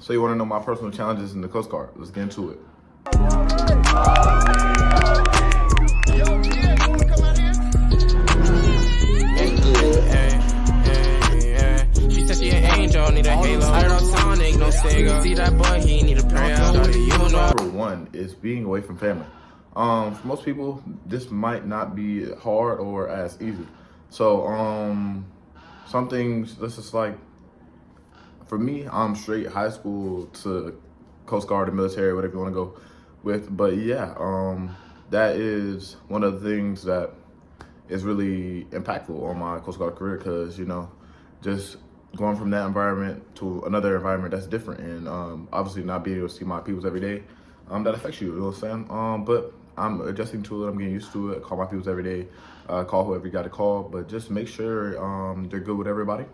So you want to know my personal challenges in the Coast Guard? Let's get into it. She said she an angel, need a halo. I don't sound ain't no Sega. See that boy, he need a prayer. Number one is being away from family. For most people, this might not be hard or as easy. So some things, this is like, for me, I'm straight high school to Coast Guard or military, whatever you want to go with. But yeah, that is one of the things that is really impactful on my Coast Guard career, because, you know, just going from that environment to another environment that's different, and obviously not being able to see my peoples every day, that affects you, you know what I'm saying? But I'm adjusting to it, I'm getting used to it. I call my peoples every day, call whoever you got to call, but just make sure they're good with everybody.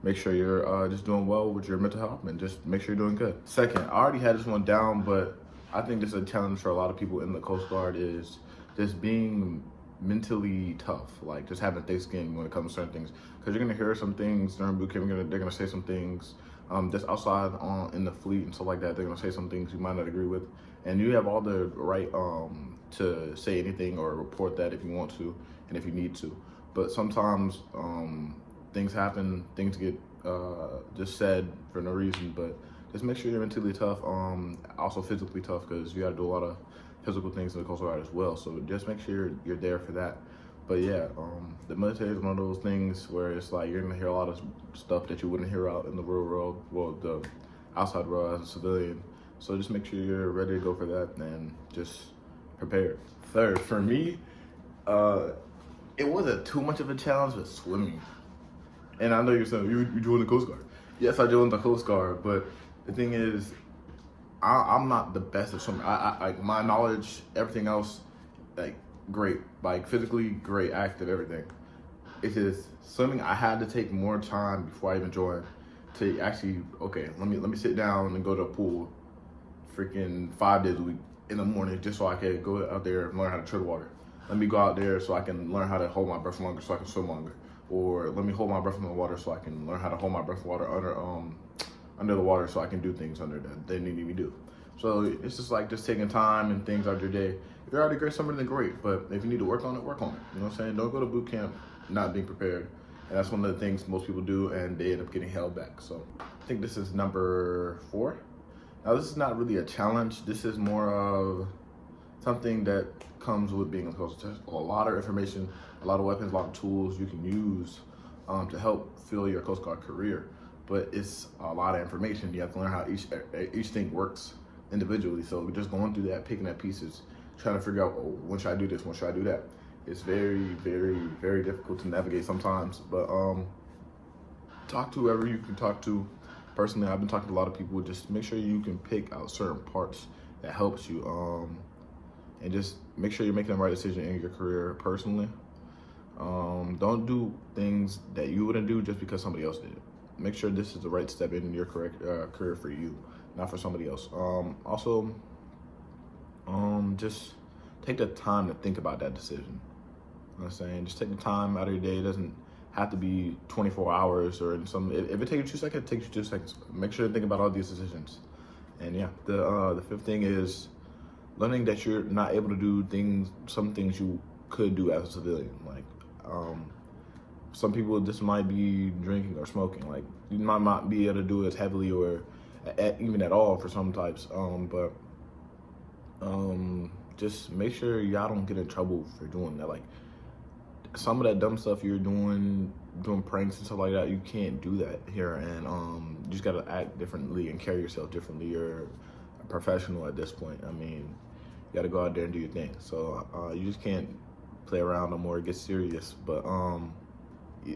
Make sure you're just doing well with your mental health, and just make sure you're doing good. Second, I already had this one down, but I think this is a challenge for a lot of people in the Coast Guard, is just being mentally tough, like just having thick skin when it comes to certain things, because you're gonna hear some things during boot camp. They're gonna say some things just outside in the fleet and stuff like that. They're gonna say some things you might not agree with, and you have all the right to say anything or report that if you want to and if you need to. But sometimes things happen, things get just said for no reason. But just make sure you're mentally tough, also physically tough, because you got to do a lot of physical things in the Coast Guard as well. So just make sure you're there for that. But yeah, the military is one of those things where it's like you're gonna hear a lot of stuff that you wouldn't hear out in the real world, well, the outside world as a civilian. So just make sure you're ready to go for that and just prepare. Third, for me, it wasn't too much of a challenge with swimming. And I know you're saying, you joined the Coast Guard. Yes, I joined the Coast Guard, but the thing is, I'm not the best at swimming. I my knowledge, everything else, like great, like physically great, active, everything. It's just swimming. I had to take more time before I even joined to actually, okay, let me sit down and go to a pool, freaking 5 days a week in the morning, just so I can go out there and learn how to tread water. Let me go out there so I can learn how to hold my breath longer, so I can swim longer. Or let me hold my breath in the water so I can learn how to hold my breath in water under the water, so I can do things under that they need me to do. So it's just like just taking time and things out of your day. If you're already great somebody, then great. But if you need to work on it, work on it. You know what I'm saying? Don't go to boot camp not being prepared. And that's one of the things most people do, and they end up getting held back. So I think this is number 4. Now this is not really a challenge. This is more of something that comes with being a Coast Guard. A lot of information, a lot of weapons, a lot of tools you can use to help fill your Coast Guard career. But it's a lot of information. You have to learn how each thing works individually. So just going through that, picking at pieces, trying to figure out, oh, when should I do this, when should I do that? It's very, very, very difficult to navigate sometimes. But talk to whoever you can talk to. Personally, I've been talking to a lot of people. Just make sure you can pick out certain parts that helps you, and just make sure you're making the right decision in your career personally. Don't do things that you wouldn't do just because somebody else did it. Make sure this is the right step in your career for you, not for somebody else. Also, just take the time to think about that decision. You know what I'm saying? Just take the time out of your day. It doesn't have to be 24 hours or in some. If it takes you 2 seconds, it takes you 2 seconds. Make sure to think about all these decisions. And yeah, the 5th thing is learning that you're not able to do some things you could do as a civilian. Like, some people, this might be drinking or smoking. Like, you might not be able to do it as heavily or even at all for some types. But just make sure y'all don't get in trouble for doing that. Like, some of that dumb stuff you're doing pranks and stuff like that, you can't do that here. And you just gotta act differently and carry yourself differently. You're a professional at this point. I mean, you gotta go out there and do your thing. So you just can't play around no more, get serious. But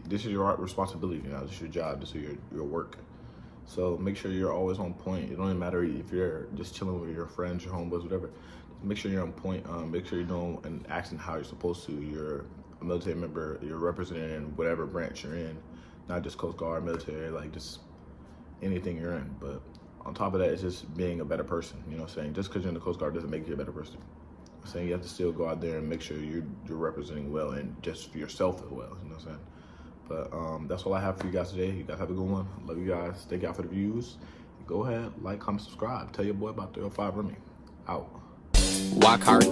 this is your responsibility, you know, this is your job, this is your work. So make sure you're always on point. It don't even matter if you're just chilling with your friends, your homeboys, whatever. Just make sure you're on point. Make sure you're doing and acting how you're supposed to. You're a military member, you're representing whatever branch you're in, not just Coast Guard, military, like just anything you're in. But on top of that, it's just being a better person. You know what I'm saying? Just because you're in the Coast Guard doesn't make you a better person. I'm saying you have to still go out there and make sure you're representing well, and just for yourself as well. You know what I'm saying? But that's all I have for you guys today. You guys have a good one. Love you guys. Thank y'all for the views. go ahead, like, comment, subscribe. Tell your boy about 305 Remy. Out. Walk hard,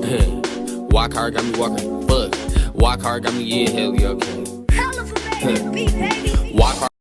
walk hard, got me walking. Fuck, walk hard, got me, yeah, hell yeah, okay. Walk hard.